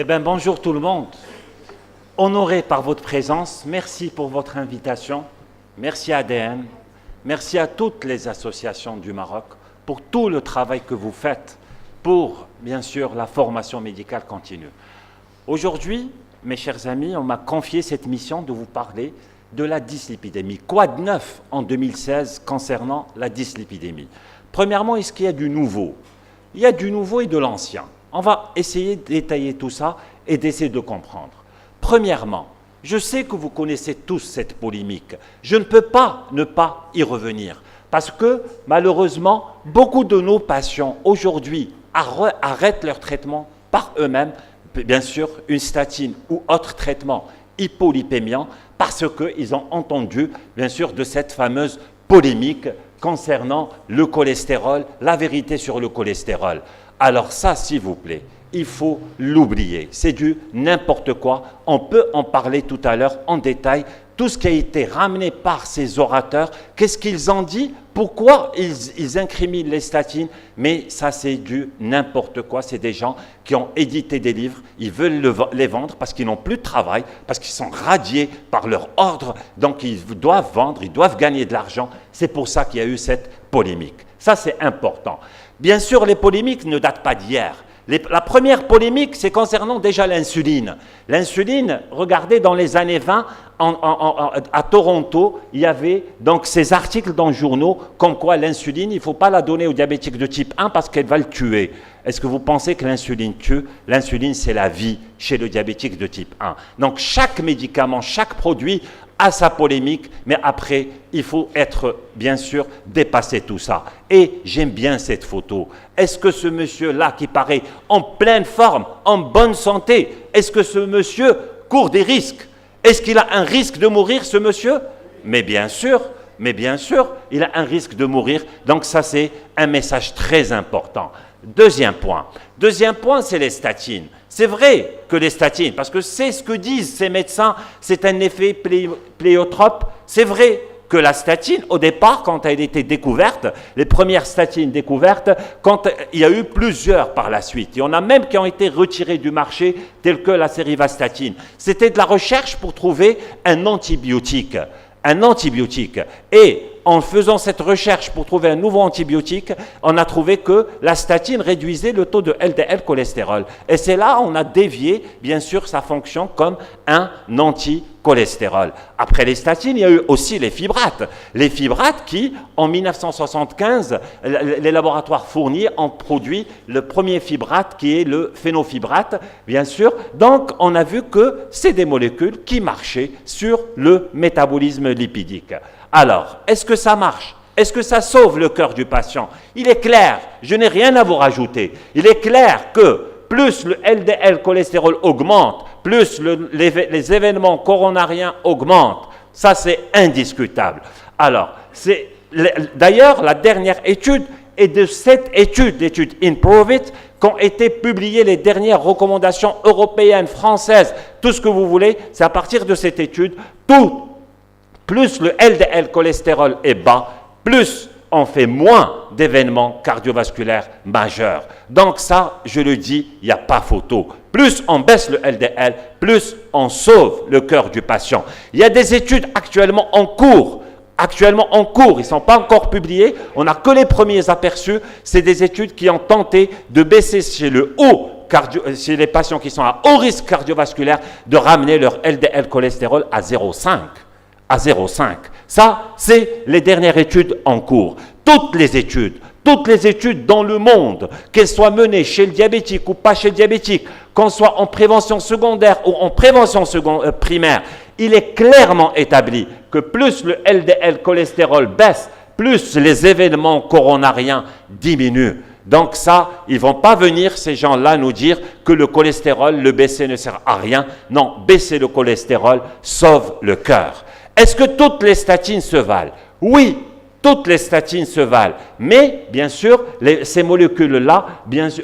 Eh bien, bonjour tout le monde. Honoré par votre présence, merci pour votre invitation. Merci à ADN, merci à toutes les associations du Maroc pour tout le travail que vous faites pour, bien sûr, la formation médicale continue. Aujourd'hui, mes chers amis, on m'a confié cette mission de vous parler de la dyslipidémie. Quoi de neuf en 2016 concernant la dyslipidémie? Premièrement, est-ce qu'il y a du nouveau? Il y a du nouveau et de l'ancien. On va essayer de détailler tout ça et d'essayer de comprendre. Premièrement, je sais que vous connaissez tous cette polémique. Je ne peux pas ne pas y revenir parce que, malheureusement, beaucoup de nos patients aujourd'hui arrêtent leur traitement par eux-mêmes, bien sûr, une statine ou autre traitement hypolipémiant, parce qu'ils ont entendu, bien sûr, de cette fameuse polémique concernant le cholestérol, la vérité sur le cholestérol. Alors ça, s'il vous plaît, il faut l'oublier. C'est du n'importe quoi. On peut en parler tout à l'heure en détail. Tout ce qui a été ramené par ces orateurs, qu'est-ce qu'ils ont dit? Pourquoi ils incriminent les statines? Mais ça, c'est du n'importe quoi. C'est des gens qui ont édité des livres. Ils veulent les vendre parce qu'ils n'ont plus de travail, parce qu'ils sont radiés par leur ordre. Donc, ils doivent vendre, ils doivent gagner de l'argent. C'est pour ça qu'il y a eu cette polémique. Ça, c'est important. Bien sûr, les polémiques ne datent pas d'hier. La première polémique, c'est concernant déjà l'insuline. L'insuline, regardez, dans les années 20, à Toronto, il y avait donc ces articles dans les journaux comme quoi l'insuline, il ne faut pas la donner aux diabétiques de type 1 parce qu'elle va le tuer. Est-ce que vous pensez que l'insuline tue? L'insuline, c'est la vie chez le diabétique de type 1. Donc, chaque médicament, chaque produit a sa polémique, mais après, il faut être, bien sûr, dépasser tout ça. Et j'aime bien cette photo. Est-ce que ce monsieur-là, qui paraît en pleine forme, en bonne santé, est-ce que ce monsieur court des risques? Est-ce qu'il a un risque de mourir, ce monsieur? Mais bien sûr, il a un risque de mourir. Donc ça, c'est un message très important. Deuxième point, c'est les statines. C'est vrai que les statines, parce que c'est ce que disent ces médecins, c'est un effet pléiotrope. C'est vrai que la statine, au départ, quand elle a été découverte, les premières statines découvertes, quand il y a eu plusieurs par la suite, il y en a même qui ont été retirées du marché, telles que la sérivastatine. C'était de la recherche pour trouver un antibiotique. Et en faisant cette recherche pour trouver un nouveau antibiotique, on a trouvé que la statine réduisait le taux de LDL cholestérol. Et c'est là on a dévié, bien sûr, sa fonction comme un anti-cholestérol. Après les statines, il y a eu aussi les fibrates. Les fibrates qui, en 1975, les laboratoires Fournier ont produit le premier fibrate qui est le phénofibrate, bien sûr. Donc, on a vu que c'est des molécules qui marchaient sur le métabolisme lipidique. Alors, est-ce que ça marche? Est-ce que ça sauve le cœur du patient? Il est clair, je n'ai rien à vous rajouter. Il est clair que plus le LDL cholestérol augmente, plus les événements coronariens augmentent. Ça, c'est indiscutable. Alors, d'ailleurs, la dernière étude est de cette étude, l'étude IMPROVE-IT, qu'ont été publiées les dernières recommandations européennes, françaises, tout ce que vous voulez, c'est à partir de cette étude, plus le LDL cholestérol est bas, plus on fait moins d'événements cardiovasculaires majeurs. Donc ça, je le dis, il n'y a pas photo. Plus on baisse le LDL, plus on sauve le cœur du patient. Il y a des études actuellement en cours, ils ne sont pas encore publiés, on n'a que les premiers aperçus. C'est des études qui ont tenté de baisser chez les patients qui sont à haut risque cardiovasculaire, de ramener leur LDL cholestérol à 0,5. Ça, c'est les dernières études en cours. Toutes les études dans le monde, qu'elles soient menées chez le diabétique ou pas chez le diabétique, qu'on soit en prévention secondaire ou en prévention primaire, il est clairement établi que plus le LDL cholestérol baisse, plus les événements coronariens diminuent. Donc ça, ils ne vont pas venir, ces gens-là, nous dire que le cholestérol, le baisser ne sert à rien. Non, baisser le cholestérol sauve le cœur. Est-ce que toutes les statines se valent? Oui, Toutes les statines se valent. Mais, bien sûr, ces molécules-là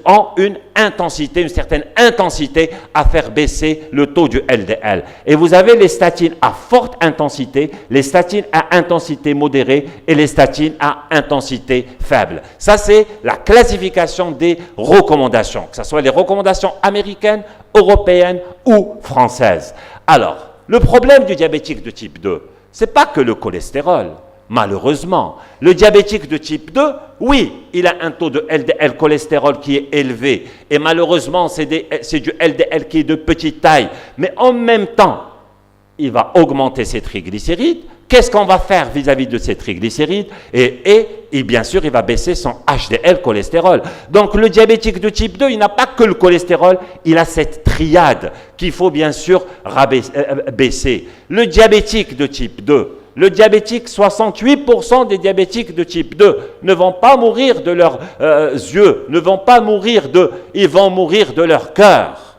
ont une intensité, une certaine intensité à faire baisser le taux du LDL. Et vous avez les statines à forte intensité, les statines à intensité modérée et les statines à intensité faible. Ça, c'est la classification des recommandations, que ce soit les recommandations américaines, européennes ou françaises. Alors, le problème du diabétique de type 2, ce n'est pas que le cholestérol. Malheureusement, le diabétique de type 2, oui, il a un taux de LDL cholestérol qui est élevé. Et malheureusement, c'est du LDL qui est de petite taille. Mais en même temps, il va augmenter ses triglycérides. Qu'est-ce qu'on va faire vis-à-vis de ces triglycérides et bien sûr, il va baisser son HDL cholestérol. Donc, le diabétique de type 2, il n'a pas que le cholestérol, il a cette triade qu'il faut bien sûr baisser. Le diabétique de type 2, le diabétique, 68% des diabétiques de type 2 ne vont pas mourir de leurs yeux, ils vont mourir de leur cœur.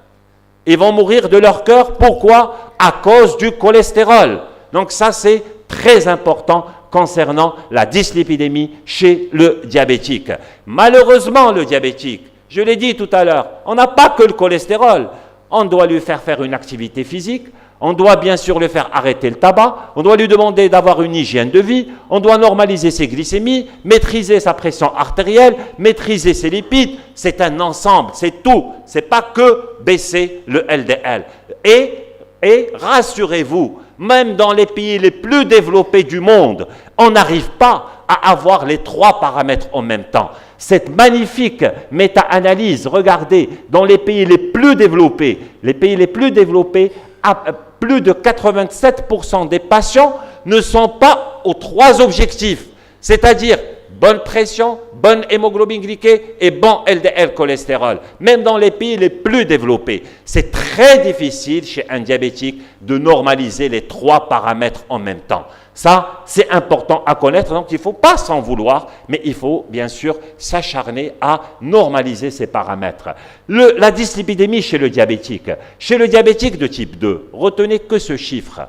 Ils vont mourir de leur cœur, pourquoi? À cause du cholestérol. Donc ça, c'est très important concernant la dyslipidémie chez le diabétique. Malheureusement, le diabétique, je l'ai dit tout à l'heure, on n'a pas que le cholestérol. On doit lui faire une activité physique, on doit bien sûr lui faire arrêter le tabac, on doit lui demander d'avoir une hygiène de vie, on doit normaliser ses glycémies, maîtriser sa pression artérielle, maîtriser ses lipides. C'est un ensemble, c'est tout. Ce n'est pas que baisser le LDL. Et rassurez-vous, même dans les pays les plus développés du monde, on n'arrive pas à avoir les trois paramètres en même temps. Cette magnifique méta-analyse, regardez, dans les pays les plus développés, plus de 87% des patients ne sont pas aux trois objectifs, c'est-à-dire bonne pression, bonne hémoglobine glyquée et bon LDL cholestérol. Même dans les pays les plus développés, c'est très difficile chez un diabétique de normaliser les trois paramètres en même temps. Ça, c'est important à connaître, donc il ne faut pas s'en vouloir, mais il faut bien sûr s'acharner à normaliser ces paramètres. La dyslipidémie chez le diabétique de type 2, retenez que ce chiffre,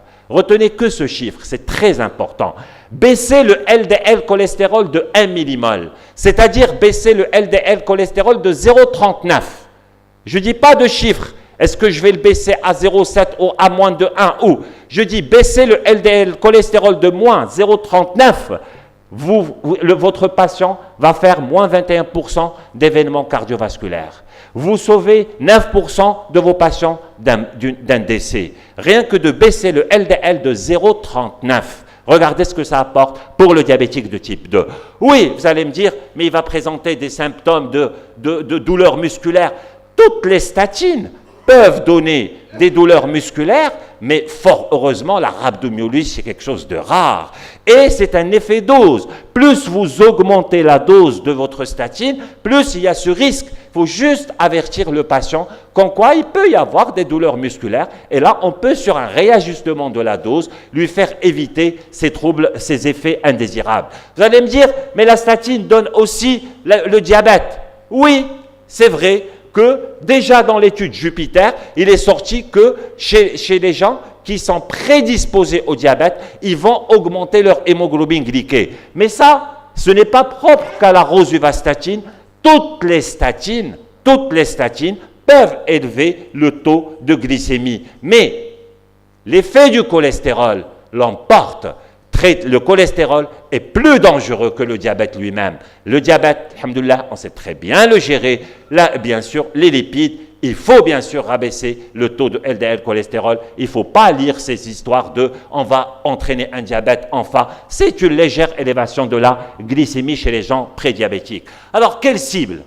c'est très important. Baisser le LDL cholestérol de 1 millimol, c'est-à-dire baisser le LDL cholestérol de 0,39. Je ne dis pas de chiffre. Est-ce que je vais le baisser à 0,7 ou à moins de 1 ou je dis baisser le LDL cholestérol de moins 0,39, votre patient va faire moins 21% d'événements cardiovasculaires. Vous sauvez 9% de vos patients d'un décès. Rien que de baisser le LDL de 0,39. Regardez ce que ça apporte pour le diabétique de type 2. Oui, vous allez me dire, mais il va présenter des symptômes de douleurs musculaires. Toutes les statines peuvent donner des douleurs musculaires, mais fort heureusement, la rhabdomyolyse, c'est quelque chose de rare. Et c'est un effet dose. Plus vous augmentez la dose de votre statine, plus il y a ce risque. Il faut juste avertir le patient qu'en quoi il peut y avoir des douleurs musculaires. Et là, on peut, sur un réajustement de la dose, lui faire éviter ces troubles, ces effets indésirables. Vous allez me dire, mais la statine donne aussi le diabète. Oui, c'est vrai que déjà dans l'étude Jupiter, il est sorti que chez les gens qui sont prédisposés au diabète, ils vont augmenter leur hémoglobine glyquée. Mais ça, ce n'est pas propre qu'à la rosuvastatine. Toutes les statines peuvent élever le taux de glycémie. Mais l'effet du cholestérol l'emporte. Le cholestérol est plus dangereux que le diabète lui-même. Le diabète, alhamdoulilah, on sait très bien le gérer. Là, bien sûr, les lipides, il faut bien sûr rabaisser le taux de LDL cholestérol. Il ne faut pas lire ces histoires de « on va entraîner un diabète enfin ». C'est une légère élévation de la glycémie chez les gens prédiabétiques. Alors, quelle cible?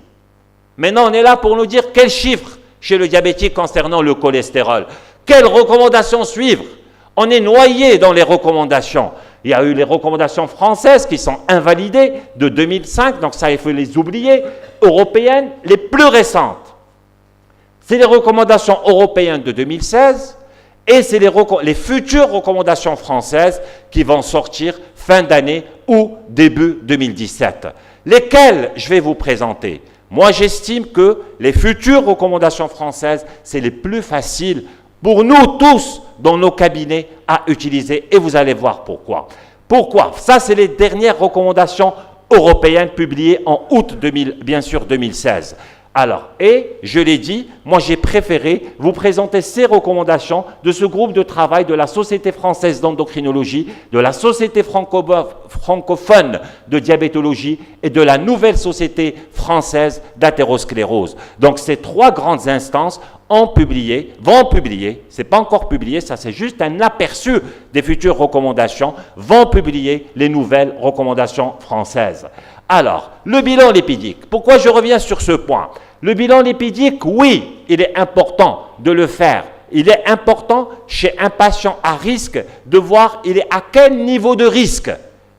Maintenant, on est là pour nous dire quels chiffres chez le diabétique concernant le cholestérol. Quelles recommandations suivre? On est noyé dans les recommandations. Il y a eu les recommandations françaises qui sont invalidées de 2005, donc ça, il faut les oublier. Européennes, les plus récentes. C'est les recommandations européennes de 2016 et c'est les futures recommandations françaises qui vont sortir fin d'année ou début 2017. Lesquelles je vais vous présenter? Moi, j'estime que les futures recommandations françaises, c'est les plus faciles pour nous tous dans nos cabinets à utiliser et vous allez voir pourquoi. Pourquoi? Ça, c'est les dernières recommandations européennes publiées en août 2016. Alors, et je l'ai dit, moi j'ai préféré vous présenter ces recommandations de ce groupe de travail de la Société française d'endocrinologie, de la Société francophone de diabétologie et de la Nouvelle Société française d'athérosclérose. Donc ces trois grandes instances vont publier, c'est pas encore publié, ça c'est juste un aperçu des futures recommandations, vont publier les nouvelles recommandations françaises. Alors, le bilan lipidique. Pourquoi je reviens sur ce point? Le bilan lipidique, oui, il est important de le faire. Il est important chez un patient à risque de voir il est à quel niveau de risque.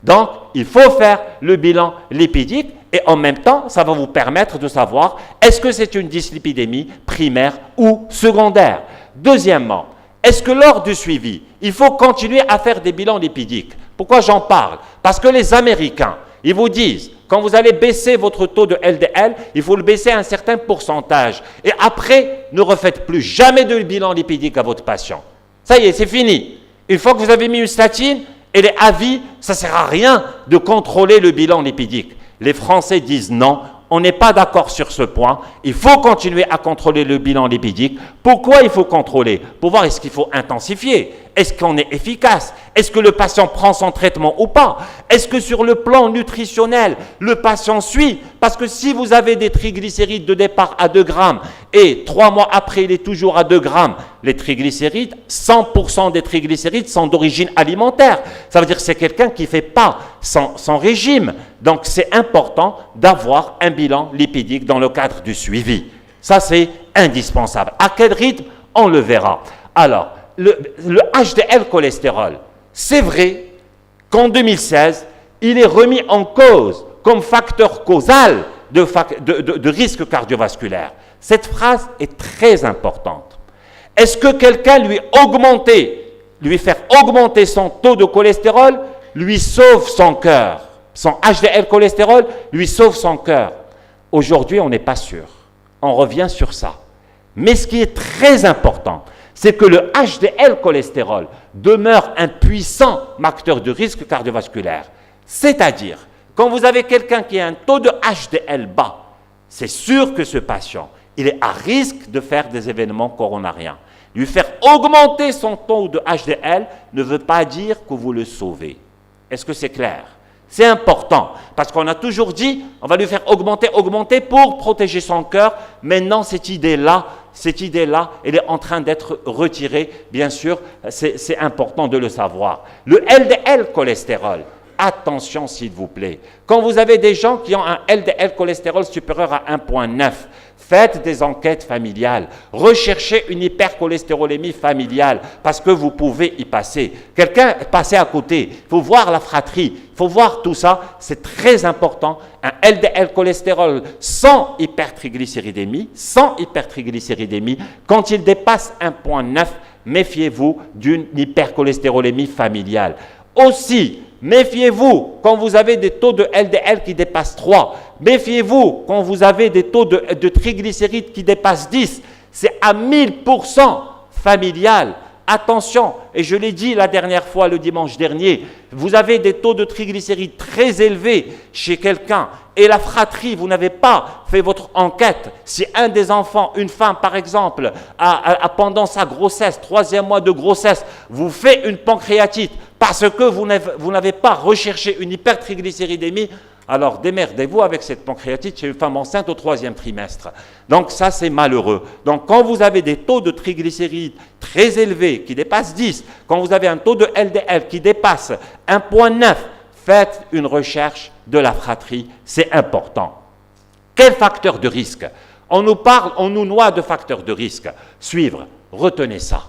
Donc, il faut faire le bilan lipidique et en même temps, ça va vous permettre de savoir est-ce que c'est une dyslipidémie primaire ou secondaire. Deuxièmement, est-ce que lors du suivi, il faut continuer à faire des bilans lipidiques? Pourquoi j'en parle? Parce que les Américains, ils vous disent, quand vous allez baisser votre taux de LDL, il faut le baisser à un certain pourcentage. Et après, ne refaites plus jamais de bilan lipidique à votre patient. Ça y est, c'est fini. Une fois que vous avez mis une statine, elle est à vie, ça ne sert à rien de contrôler le bilan lipidique. Les Français disent non, on n'est pas d'accord sur ce point. Il faut continuer à contrôler le bilan lipidique. Pourquoi il faut contrôler? Pour voir est-ce qu'il faut intensifier? Est-ce qu'on est efficace? Est-ce que le patient prend son traitement ou pas? Est-ce que sur le plan nutritionnel, le patient suit? Parce que si vous avez des triglycérides de départ à 2 grammes et 3 mois après, il est toujours à 2 grammes, les triglycérides, 100% des triglycérides sont d'origine alimentaire. Ça veut dire que c'est quelqu'un qui ne fait pas son régime. Donc, c'est important d'avoir un bilan lipidique dans le cadre du suivi. Ça, c'est indispensable. À quel rythme? On le verra. Alors, le HDL cholestérol, c'est vrai qu'en 2016, il est remis en cause comme facteur causal de risque cardiovasculaire. Cette phrase est très importante. Est-ce que quelqu'un lui faire augmenter son taux de cholestérol, lui sauve son cœur? Son HDL cholestérol lui sauve son cœur. Aujourd'hui, on n'est pas sûr. On revient sur ça. Mais ce qui est très important, c'est que le HDL cholestérol demeure un puissant marqueur de risque cardiovasculaire. C'est-à-dire, quand vous avez quelqu'un qui a un taux de HDL bas, c'est sûr que ce patient, il est à risque de faire des événements coronariens. Lui faire augmenter son taux de HDL ne veut pas dire que vous le sauvez. Est-ce que c'est clair? C'est important, parce qu'on a toujours dit, on va lui faire augmenter pour protéger son cœur. Maintenant, cette idée-là, elle est en train d'être retirée, bien sûr, c'est important de le savoir. Le LDL cholestérol, attention s'il vous plaît. Quand vous avez des gens qui ont un LDL cholestérol supérieur à 1,9, faites des enquêtes familiales, recherchez une hypercholestérolémie familiale, parce que vous pouvez y passer. Quelqu'un est passé à côté, il faut voir la fratrie, il faut voir tout ça, c'est très important. Un LDL cholestérol sans hypertriglycéridémie, quand il dépasse 1,9, méfiez-vous d'une hypercholestérolémie familiale. Aussi, méfiez-vous quand vous avez des taux de LDL qui dépassent 3. Méfiez-vous quand vous avez des taux de triglycérides qui dépassent 10. C'est à 1000% familial. Attention, et je l'ai dit la dernière fois, le dimanche dernier, vous avez des taux de triglycérides très élevés chez quelqu'un et la fratrie, vous n'avez pas fait votre enquête. Si un des enfants, une femme par exemple, pendant sa grossesse, 3e mois de grossesse, vous fait une pancréatite parce que vous n'avez pas recherché une hypertriglycéridémie, alors démerdez-vous avec cette pancréatite chez une femme enceinte au 3e trimestre. Donc ça, c'est malheureux. Donc quand vous avez des taux de triglycérides très élevés, qui dépassent 10, quand vous avez un taux de LDL qui dépasse 1,9, faites une recherche de la fratrie, c'est important. Quel facteur de risque? On nous noie de facteurs de risque. Suivre, retenez ça.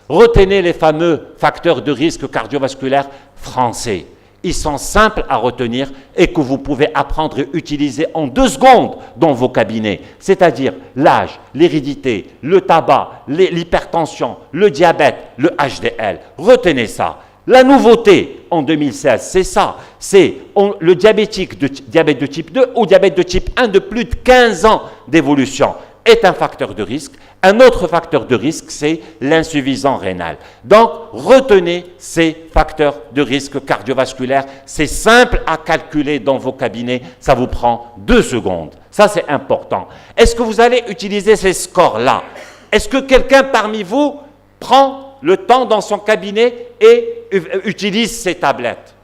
Retenez les fameux facteurs de risque cardiovasculaires français. Ils sont simples à retenir et que vous pouvez apprendre et utiliser en 2 secondes dans vos cabinets. C'est-à-dire l'âge, l'hérédité, le tabac, l'hypertension, le diabète, le HDL. Retenez ça. La nouveauté en 2016, c'est ça. C'est le diabète de type 2 ou diabète de type 1 de plus de 15 ans d'évolution. est un facteur de risque. Un autre facteur de risque, c'est l'insuffisance rénale. Donc, retenez ces facteurs de risque cardiovasculaire. C'est simple à calculer dans vos cabinets. Ça vous prend 2 secondes. Ça, c'est important. Est-ce que vous allez utiliser ces scores-là? Est-ce que quelqu'un parmi vous prend le temps dans son cabinet et utilise ces tablettes?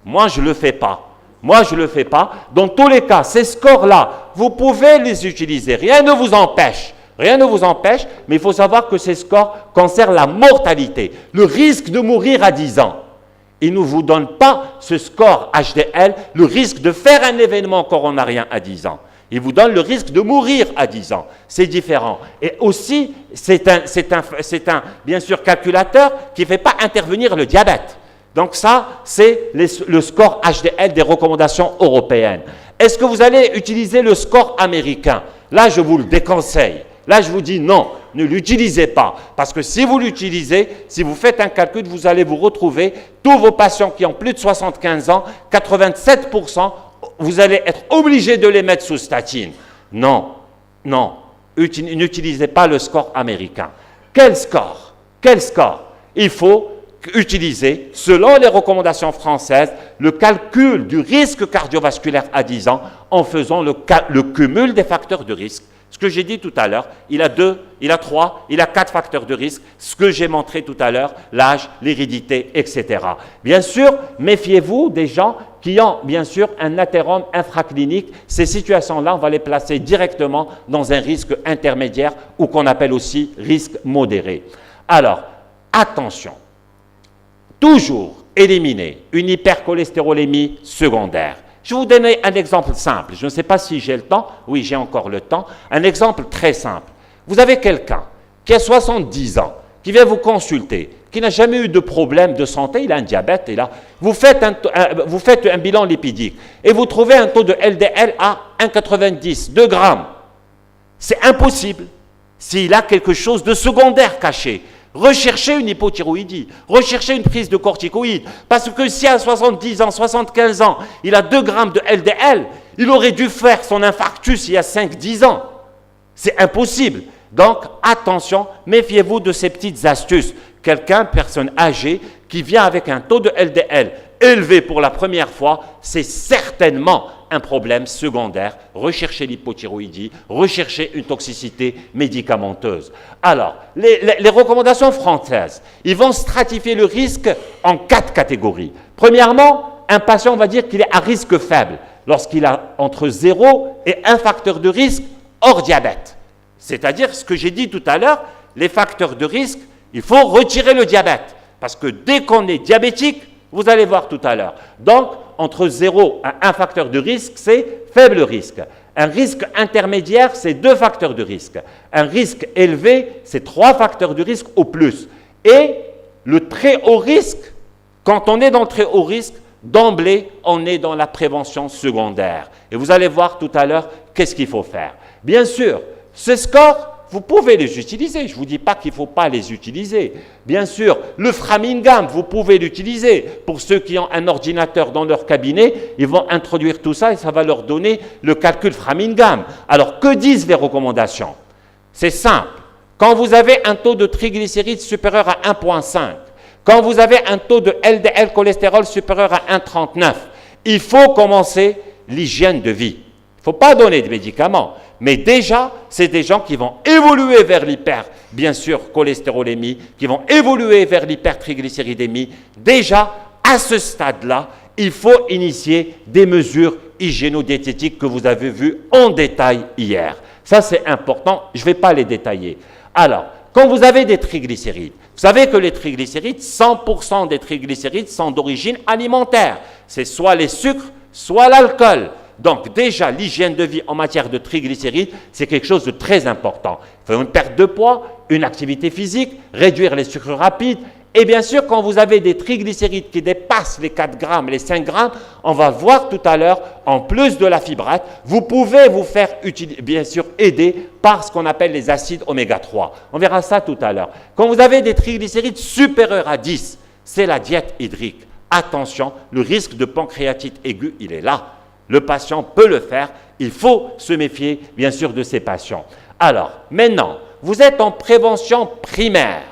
Moi, je ne le fais pas. Moi, je ne le fais pas. Dans tous les cas, ces scores-là, vous pouvez les utiliser. Rien ne vous empêche. Rien ne vous empêche, mais il faut savoir que ces scores concernent la mortalité, le risque de mourir à 10 ans. Il ne vous donne pas ce score HDL, le risque de faire un événement coronarien à 10 ans. Il vous donne le risque de mourir à 10 ans. C'est différent. Et aussi, c'est un, bien sûr, calculateur qui ne fait pas intervenir le diabète. Donc ça, c'est le score HDL des recommandations européennes. Est-ce que vous allez utiliser le score américain? Là, je vous le déconseille. Là, je vous dis non, ne l'utilisez pas. Parce que si vous l'utilisez, si vous faites un calcul, vous allez vous retrouver, tous vos patients qui ont plus de 75 ans, 87%, vous allez être obligé de les mettre sous statine. Non, non, n'utilisez pas le score américain. Quel score? Quel score? Il faut utiliser, selon les recommandations françaises, le calcul du risque cardiovasculaire à 10 ans en faisant le cumul des facteurs de risque. Ce que j'ai dit tout à l'heure, il a 2, il a 3, il a 4 facteurs de risque, ce que j'ai montré tout à l'heure, l'âge, l'hérédité, etc. Bien sûr, méfiez-vous des gens qui ont, bien sûr, un athérome infraclinique. Ces situations-là, on va les placer directement dans un risque intermédiaire ou qu'on appelle aussi risque modéré. Alors, attention, toujours éliminer une hypercholestérolémie secondaire. Je vais vous donner un exemple simple. Je ne sais pas si j'ai le temps. Oui, j'ai encore le temps. Un exemple très simple. Vous avez quelqu'un qui a 70 ans, qui vient vous consulter, qui n'a jamais eu de problème de santé, il a un diabète, et là, vous faites un bilan lipidique et vous trouvez un taux de LDL à 1,90, 2 grammes. C'est impossible s'il a quelque chose de secondaire caché. Recherchez une hypothyroïdie, recherchez une prise de corticoïdes. Parce que si à 70 ans, 75 ans, il a 2 grammes de LDL, il aurait dû faire son infarctus il y a 5-10 ans. C'est impossible. Donc, attention, méfiez-vous de ces petites astuces. Quelqu'un, personne âgée, qui vient avec un taux de LDL élevé pour la première fois, c'est certainement un problème secondaire. Recherchez l'hypothyroïdie, recherchez une toxicité médicamenteuse. Alors, les recommandations françaises, ils vont stratifier le risque en 4 catégories. Premièrement, un patient, on va dire qu'il est à risque faible lorsqu'il a entre 0 et 1 facteur de risque hors diabète. C'est-à-dire ce que j'ai dit tout à l'heure, les facteurs de risque, il faut retirer le diabète. Parce que dès qu'on est diabétique, vous allez voir tout à l'heure. Donc, entre 0 et 1 facteur de risque, c'est faible risque. Un risque intermédiaire, c'est 2 facteurs de risque. Un risque élevé, c'est 3 facteurs de risque au plus. Et le très haut risque, quand on est dans le très haut risque, d'emblée, on est dans la prévention secondaire. Et vous allez voir tout à l'heure qu'est-ce qu'il faut faire. Bien sûr, ces scores, vous pouvez les utiliser. Je ne vous dis pas qu'il ne faut pas les utiliser. Bien sûr, le Framingham, vous pouvez l'utiliser. Pour ceux qui ont un ordinateur dans leur cabinet, ils vont introduire tout ça et ça va leur donner le calcul Framingham. Alors, que disent les recommandations? C'est simple. Quand vous avez un taux de triglycérides supérieur à 1,5, quand vous avez un taux de LDL cholestérol supérieur à 1,39, il faut commencer l'hygiène de vie. Il ne faut pas donner de médicaments. Mais déjà, c'est des gens qui vont évoluer vers bien sûr, cholestérolémie, qui vont évoluer vers l'hypertriglycéridémie. Déjà, à ce stade-là, il faut initier des mesures hygiéno-diététiques que vous avez vues en détail hier. Ça, c'est important. Je ne vais pas les détailler. Alors, quand vous avez des triglycérides, vous savez que les triglycérides, 100% des triglycérides sont d'origine alimentaire. C'est soit les sucres, soit l'alcool. Donc déjà, l'hygiène de vie en matière de triglycérides, c'est quelque chose de très important. Il faut une perte de poids, une activité physique, réduire les sucres rapides. Et bien sûr, quand vous avez des triglycérides qui dépassent les 4 grammes, les 5 grammes, on va voir tout à l'heure, en plus de la fibrate, vous pouvez vous faire, bien sûr, aider par ce qu'on appelle les acides oméga 3. On verra ça tout à l'heure. Quand vous avez des triglycérides supérieurs à 10, c'est la diète hydrique. Attention, le risque de pancréatite aiguë, il est là. Le patient peut le faire. Il faut se méfier, bien sûr, de ces patients. Alors, maintenant, vous êtes en prévention primaire.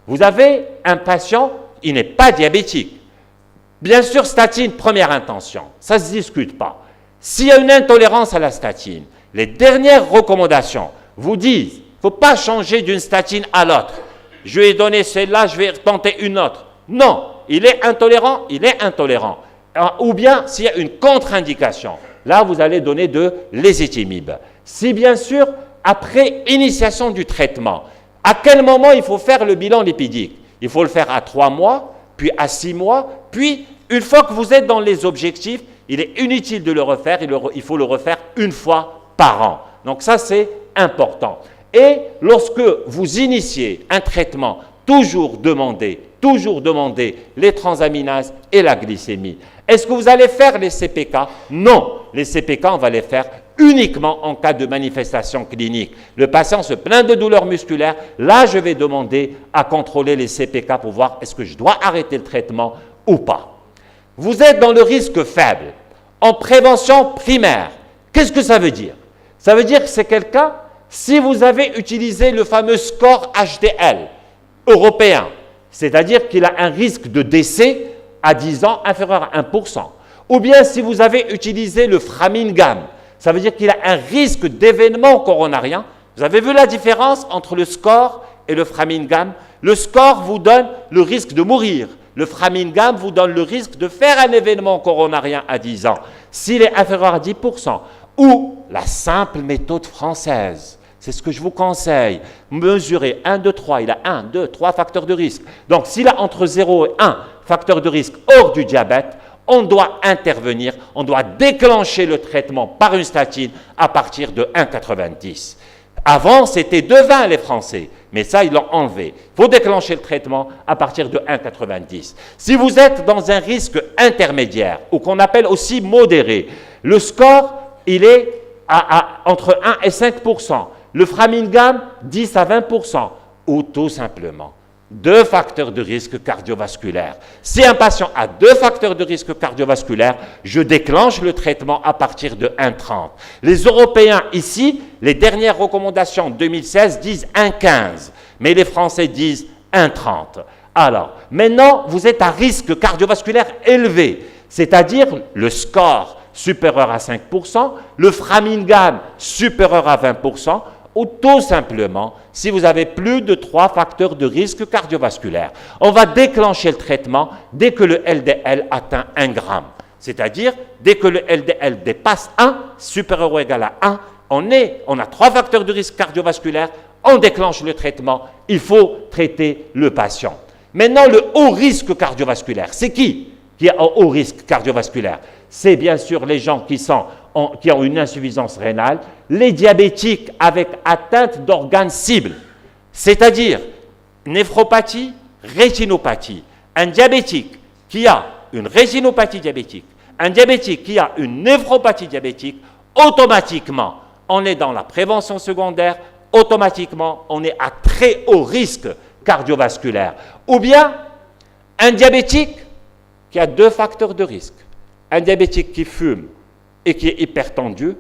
Vous avez un patient, il n'est pas diabétique. Bien sûr, statine, première intention, ça ne se discute pas. S'il y a une intolérance à la statine, les dernières recommandations vous disent, il ne faut pas changer d'une statine à l'autre. Je lui ai donné celle-là, je vais tenter une autre. Non, il est intolérant, il est intolérant. Ou bien, s'il y a une contre-indication, là, vous allez donner de l'ézetimibe. Si, bien sûr, après initiation du traitement, à quel moment il faut faire le bilan lipidique? Il faut le faire à 3 mois, puis à 6 mois, puis une fois que vous êtes dans les objectifs, il est inutile de le refaire, il faut le refaire une fois par an. Donc ça, c'est important. Et lorsque vous initiez un traitement, toujours demandez les transaminases et la glycémie. Est-ce que vous allez faire les CPK? Non, les CPK, on va les faire uniquement en cas de manifestation clinique. Le patient se plaint de douleurs musculaires, là je vais demander à contrôler les CPK pour voir est-ce que je dois arrêter le traitement ou pas. Vous êtes dans le risque faible, en prévention primaire. Qu'est-ce que ça veut dire? Ça veut dire que c'est quelqu'un, si vous avez utilisé le fameux score HDL européen, c'est-à-dire qu'il a un risque de décès à 10 ans inférieur à 1%. Ou bien si vous avez utilisé le Framingham, ça veut dire qu'il a un risque d'événement coronarien. Vous avez vu la différence entre le score et le Framingham? Le score vous donne le risque de mourir. Le Framingham vous donne le risque de faire un événement coronarien à 10 ans. S'il est inférieur à 10%, ou la simple méthode française, c'est ce que je vous conseille. Mesurez 1, 2, 3. Il a 1, 2, 3 facteurs de risque. Donc, s'il a entre 0 et 1 facteur de risque hors du diabète, on doit intervenir, on doit déclencher le traitement par une statine à partir de 1,90. Avant, c'était 2,20 les Français, mais ça, ils l'ont enlevé. Il faut déclencher le traitement à partir de 1,90. Si vous êtes dans un risque intermédiaire, ou qu'on appelle aussi modéré, le score, il est entre 1 et 5%. Le Framingham, 10 à 20%, ou tout simplement 2 facteurs de risque cardiovasculaire. Si un patient a 2 facteurs de risque cardiovasculaire, je déclenche le traitement à partir de 1,30. Les Européens ici, les dernières recommandations 2016 disent 1,15, mais les Français disent 1,30. Alors, maintenant, vous êtes à risque cardiovasculaire élevé, c'est-à-dire le score supérieur à 5%, le Framingham supérieur à 20%, ou tout simplement, si vous avez plus de 3 facteurs de risque cardiovasculaire. On va déclencher le traitement dès que le LDL atteint 1 gramme. C'est-à-dire, dès que le LDL dépasse 1, supérieur ou égal à 1, on a 3 facteurs de risque cardiovasculaire, on déclenche le traitement, il faut traiter le patient. Maintenant, le haut risque cardiovasculaire, c'est qui a un haut risque cardiovasculaire? C'est bien sûr les gens qui ont une insuffisance rénale, les diabétiques avec atteinte d'organes cibles, c'est-à-dire néphropathie, rétinopathie. Un diabétique qui a une rétinopathie diabétique, un diabétique qui a une néphropathie diabétique, automatiquement, on est dans la prévention secondaire, automatiquement, on est à très haut risque cardiovasculaire. Ou bien, un diabétique qui a 2 facteurs de risque. Un diabétique qui fume et qui est hypertendu,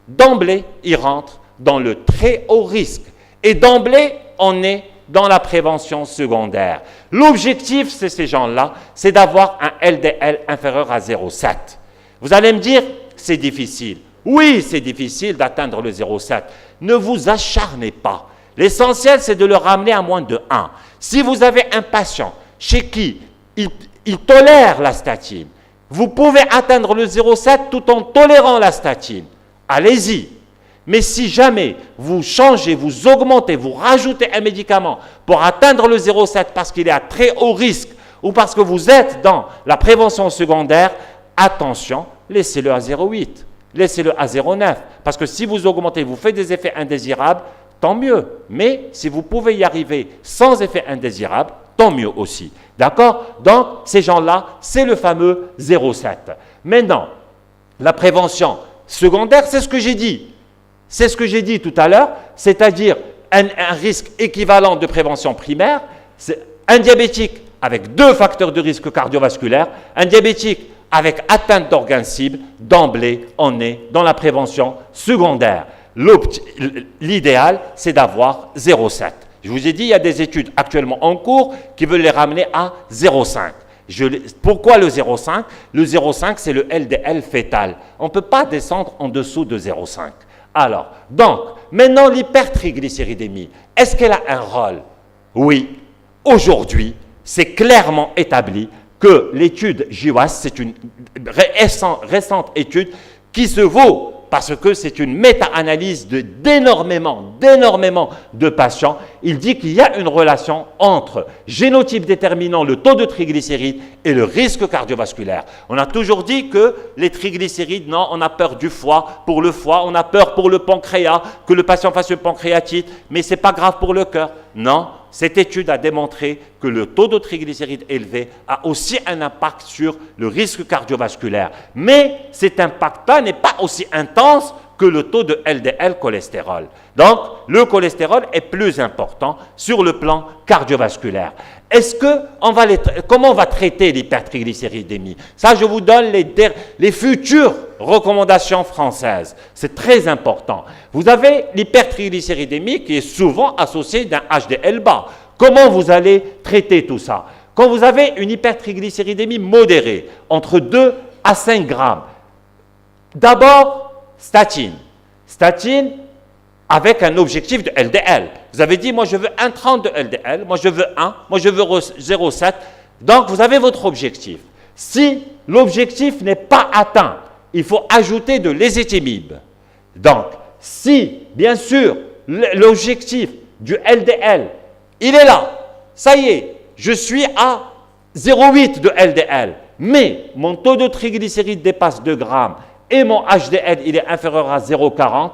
d'emblée, il rentre dans le très haut risque. Et d'emblée, on est dans la prévention secondaire. L'objectif, c'est ces gens-là, c'est d'avoir un LDL inférieur à 0,7. Vous allez me dire, c'est difficile. Oui, c'est difficile d'atteindre le 0,7. Ne vous acharnez pas. L'essentiel, c'est de le ramener à moins de 1. Si vous avez un patient chez qui il tolère la statine, vous pouvez atteindre le 0,7 tout en tolérant la statine. Allez-y. Mais si jamais vous changez, vous augmentez, vous rajoutez un médicament pour atteindre le 0,7 parce qu'il est à très haut risque ou parce que vous êtes dans la prévention secondaire, attention, laissez-le à 0,8, laissez-le à 0,9. Parce que si vous augmentez, vous faites des effets indésirables, tant mieux. Mais si vous pouvez y arriver sans effet indésirable, tant mieux aussi. D'accord? Donc, ces gens-là, c'est le fameux 0,7. Maintenant, la prévention secondaire, c'est ce que j'ai dit. C'est ce que j'ai dit tout à l'heure, c'est-à-dire un risque équivalent de prévention primaire, c'est un diabétique avec 2 facteurs de risque cardiovasculaire, un diabétique avec atteinte d'organes cibles, d'emblée, on est dans la prévention secondaire. l'idéal, c'est d'avoir 0,7. Je vous ai dit, il y a des études actuellement en cours qui veulent les ramener à 0,5. Pourquoi le 0,5? Le 0,5, c'est le LDL fœtal. On ne peut pas descendre en dessous de 0,5. Alors, donc, maintenant, l'hypertriglycéridémie, est-ce qu'elle a un rôle? Oui. Aujourd'hui, c'est clairement établi que l'étude GWAS, c'est une récente étude qui se vaut parce que c'est une méta-analyse d'énormément de patients. Il dit qu'il y a une relation entre génotype déterminant le taux de triglycérides et le risque cardiovasculaire. On a toujours dit que les triglycérides, non, on a peur du foie, pour le foie, on a peur pour le pancréas, que le patient fasse une pancréatite, mais ce n'est pas grave pour le cœur. Non, cette étude a démontré que le taux de triglycérides élevé a aussi un impact sur le risque cardiovasculaire. Mais cet impact-là n'est pas aussi intense que le taux de LDL cholestérol. Donc, le cholestérol est plus important sur le plan cardiovasculaire. Comment on va traiter l'hypertriglycéridémie? Ça, je vous donne les futures recommandations françaises. C'est très important. Vous avez l'hypertriglycéridémie qui est souvent associée d'un HDL bas. Comment vous allez traiter tout ça? Quand vous avez une hypertriglycéridémie modérée, entre 2 à 5 grammes, d'abord, statine. Statine avec un objectif de LDL. Vous avez dit, moi je veux 1,30 de LDL, moi je veux 1, moi je veux 0,7. Donc vous avez votre objectif. Si l'objectif n'est pas atteint, il faut ajouter de l'ézétimib. Donc, si, bien sûr, l'objectif du LDL, il est là, ça y est, je suis à 0,8 de LDL, mais mon taux de triglycérides dépasse 2 grammes, et mon HDL, il est inférieur à 0,40,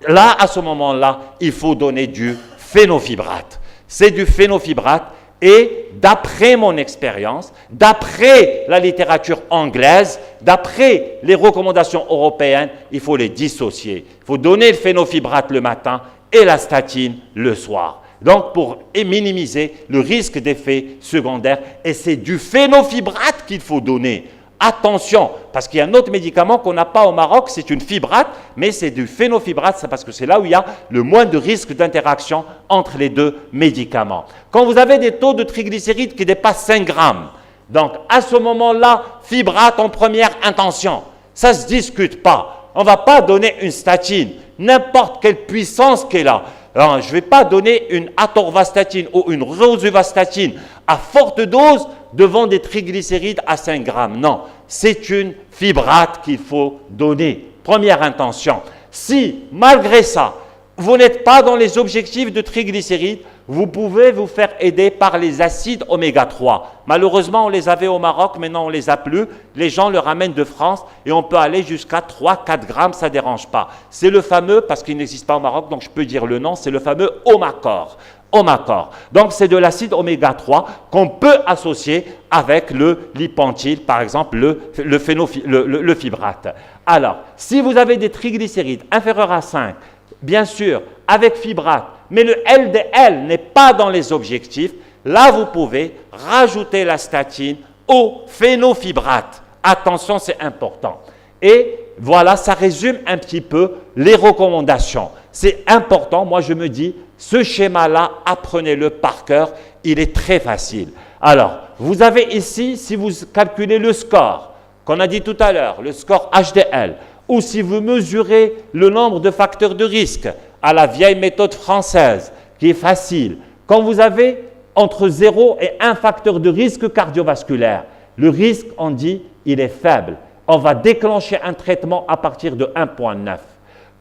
là, à ce moment-là, il faut donner du phénofibrate. C'est du phénofibrate et d'après mon expérience, d'après la littérature anglaise, d'après les recommandations européennes, il faut les dissocier. Il faut donner le phénofibrate le matin et la statine le soir. Donc, pour minimiser le risque d'effets secondaires, et c'est du phénofibrate qu'il faut donner. Attention, parce qu'il y a un autre médicament qu'on n'a pas au Maroc, c'est une fibrate, mais c'est du phénofibrate, c'est parce que c'est là où il y a le moins de risque d'interaction entre les deux médicaments. Quand vous avez des taux de triglycérides qui dépassent 5 grammes, donc à ce moment-là, fibrate en première intention. Ça ne se discute pas. On ne va pas donner une statine, n'importe quelle puissance qu'elle a. Alors, je ne vais pas donner une atorvastatine ou une rosuvastatine à forte dose devant des triglycérides à 5 grammes. Non, c'est une fibrate qu'il faut donner. Première intention. Si, malgré ça, vous n'êtes pas dans les objectifs de triglycérides, vous pouvez vous faire aider par les acides oméga 3. Malheureusement, on les avait au Maroc, maintenant on ne les a plus. Les gens le ramènent de France et on peut aller jusqu'à 3-4 grammes, ça ne dérange pas. C'est le fameux, parce qu'il n'existe pas au Maroc, donc je peux dire le nom, c'est le fameux Omacor. Omacor. Donc c'est de l'acide oméga 3 qu'on peut associer avec le lipanthyl, par exemple le fibrate. Alors, si vous avez des triglycérides inférieurs à 5, bien sûr, avec fibrate, mais le LDL n'est pas dans les objectifs, là vous pouvez rajouter la statine au phénofibrate. Attention, c'est important. Et voilà, ça résume un petit peu les recommandations. C'est important, moi je me dis, ce schéma-là, apprenez-le par cœur, il est très facile. Alors, vous avez ici, si vous calculez le score, qu'on a dit tout à l'heure, le score HDL, ou si vous mesurez le nombre de facteurs de risque à la vieille méthode française, qui est facile, quand vous avez entre 0 et 1 facteur de risque cardiovasculaire, le risque, on dit, il est faible. On va déclencher un traitement à partir de 1,9.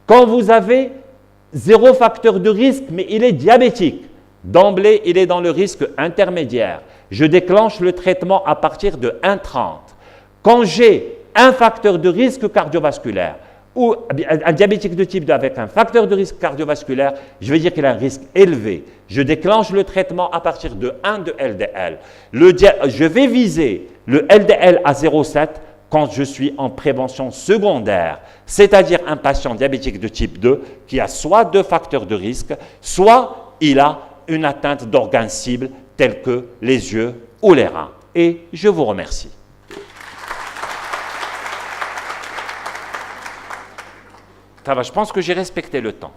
Quand vous avez 0 facteur de risque, mais il est diabétique, d'emblée, il est dans le risque intermédiaire. Je déclenche le traitement à partir de 1,30. Quand j'ai un facteur de risque cardiovasculaire ou un diabétique de type 2 avec un facteur de risque cardiovasculaire, je vais dire qu'il a un risque élevé. Je déclenche le traitement à partir de 1 de LDL. Je vais viser le LDL à 0,7 quand je suis en prévention secondaire, c'est-à-dire un patient diabétique de type 2 qui a soit 2 facteurs de risque, soit il a une atteinte d'organes cibles tels que les yeux ou les reins. Et je vous remercie. Ça va, je pense que j'ai respecté le temps.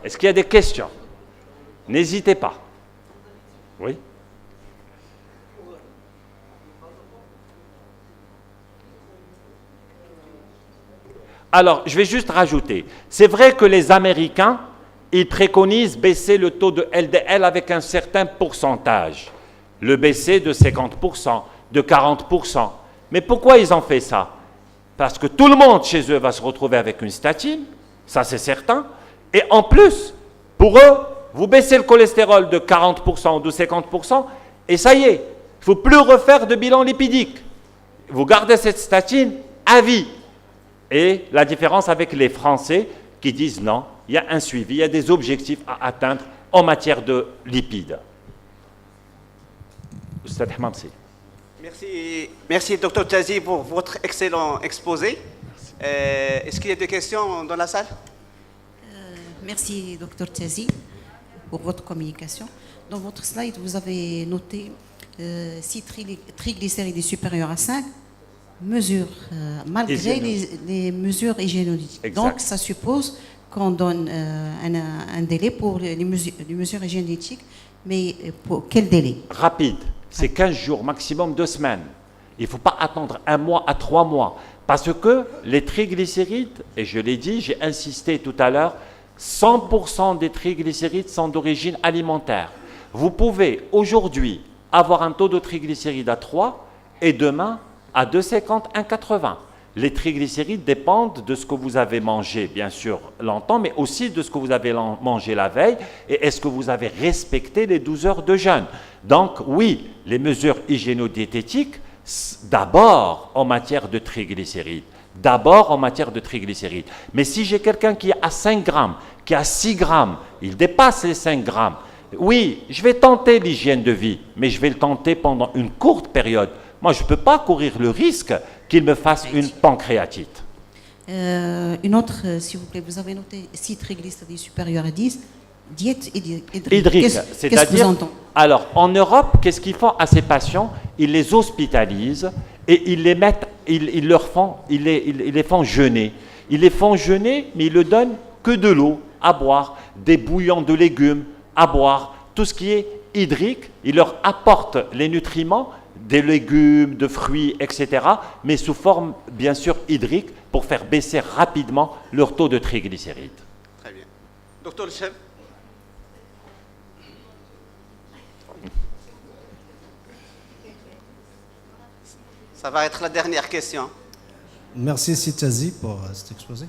Est-ce qu'il y a des questions? N'hésitez pas. Oui? Alors, je vais juste rajouter. C'est vrai que les Américains, ils préconisent baisser le taux de LDL avec un certain pourcentage. Le baisser de 50%, de 40%. Mais pourquoi ils ont fait ça? Parce que tout le monde chez eux va se retrouver avec une statine, ça c'est certain. Et en plus, pour eux, vous baissez le cholestérol de 40% ou de 50%, et ça y est, il ne faut plus refaire de bilan lipidique. Vous gardez cette statine à vie. Et la différence avec les Français qui disent non, il y a un suivi, il y a des objectifs à atteindre en matière de lipides. Oustad Hamamsi. Merci Dr Tazi pour votre excellent exposé. Est-ce qu'il y a des questions dans la salle? Merci Dr Tazi pour votre communication. Dans votre slide, vous avez noté si triglycérides supérieurs à 5, mesures, malgré les mesures hygiéniques. Donc ça suppose qu'on donne un délai pour les mesures hygiéniques, mais pour quel délai? Rapide. C'est 15 jours, maximum 2 semaines. Il ne faut pas attendre 1 mois à 3 mois. Parce que les triglycérides, et je l'ai dit, j'ai insisté tout à l'heure, 100% des triglycérides sont d'origine alimentaire. Vous pouvez aujourd'hui avoir un taux de triglycérides à 3 et demain à 2,50, 1,80. Les triglycérides dépendent de ce que vous avez mangé, bien sûr, longtemps, mais aussi de ce que vous avez mangé la veille et est-ce que vous avez respecté les 12 heures de jeûne. Donc, oui, les mesures hygiéno-diététiques, d'abord en matière de triglycérides. D'abord en matière de triglycérides. Mais si j'ai quelqu'un qui est à 5 grammes, qui est à 6 grammes, il dépasse les 5 grammes, oui, je vais tenter l'hygiène de vie, mais je vais le tenter pendant une courte période. Moi, je ne peux pas courir le risque qu'il me fasse une pancréatite. Une autre, s'il vous plaît, vous avez noté 6 triglycérides supérieurs à 10, diète hydrique. Qu'est-ce que vous entendez? Alors, en Europe, qu'est-ce qu'ils font à ces patients? Ils les hospitalisent et ils les mettent, ils les font jeûner. Ils les font jeûner, mais ils ne donnent que de l'eau à boire, des bouillons de légumes à boire, tout ce qui est hydrique. Ils leur apportent les nutriments, des légumes, de fruits, etc., mais sous forme, bien sûr, hydrique, pour faire baisser rapidement leur taux de triglycérides. Très bien. Docteur Le Chef. Ça va être la dernière question. Merci Sitazi pour cet exposé.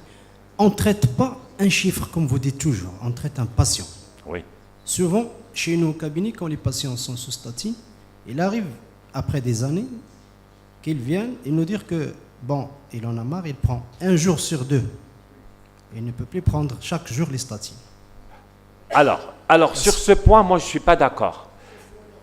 On ne traite pas un chiffre, comme vous dites toujours, on traite un patient. Oui. Souvent, chez nous au cabinet, quand les patients sont sous statine, il arrive après des années qu'ils viennent et nous dire que, bon, il en a marre, il prend 1 jour sur 2. Il ne peut plus prendre chaque jour les statines. Alors sur ce point, moi, je ne suis pas d'accord.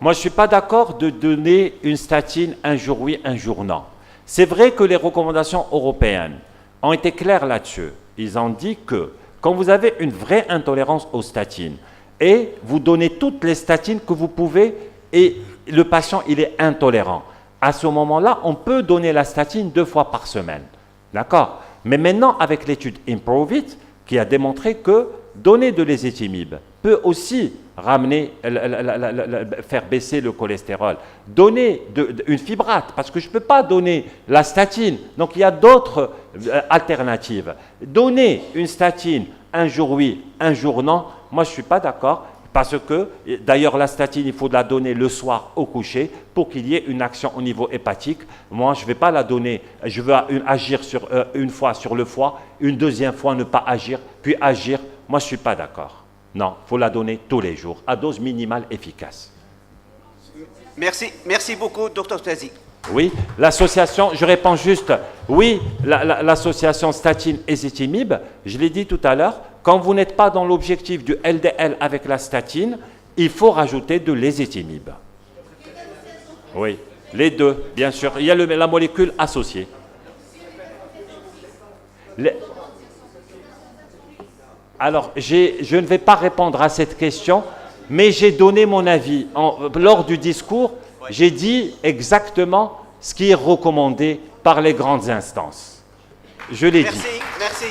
Moi, je ne suis pas d'accord de donner une statine un jour oui, un jour non. C'est vrai que les recommandations européennes ont été claires là-dessus. Ils ont dit que quand vous avez une vraie intolérance aux statines et vous donnez toutes les statines que vous pouvez et le patient, il est intolérant. À ce moment-là, on peut donner la statine 2 fois par semaine. D'accord? Mais maintenant, avec l'étude IMPROVE-IT, qui a démontré que donner de l'ézetimibe peut aussi ramener, faire baisser le cholestérol. Donner une fibrate, parce que je ne peux pas donner la statine. Donc, il y a d'autres alternatives. Donner une statine un jour oui, un jour non, moi, je ne suis pas d'accord. Parce que, d'ailleurs, la statine, il faut la donner le soir au coucher pour qu'il y ait une action au niveau hépatique. Moi, je ne vais pas la donner, je veux agir une fois sur le foie, une deuxième fois ne pas agir, puis agir. Moi, je ne suis pas d'accord. Non, il faut la donner tous les jours, à dose minimale efficace. Merci beaucoup, Dr Tazi. Oui, l'association, je réponds juste, oui, l'association statine-ézetimibe, je l'ai dit tout à l'heure, quand vous n'êtes pas dans l'objectif du LDL avec la statine, il faut rajouter de l'ézetimibe. Oui, les deux, bien sûr. Il y a la molécule associée. Alors, je ne vais pas répondre à cette question, mais j'ai donné mon avis. Lors du discours, j'ai dit exactement ce qui est recommandé par les grandes instances. Je l'ai dit. Merci.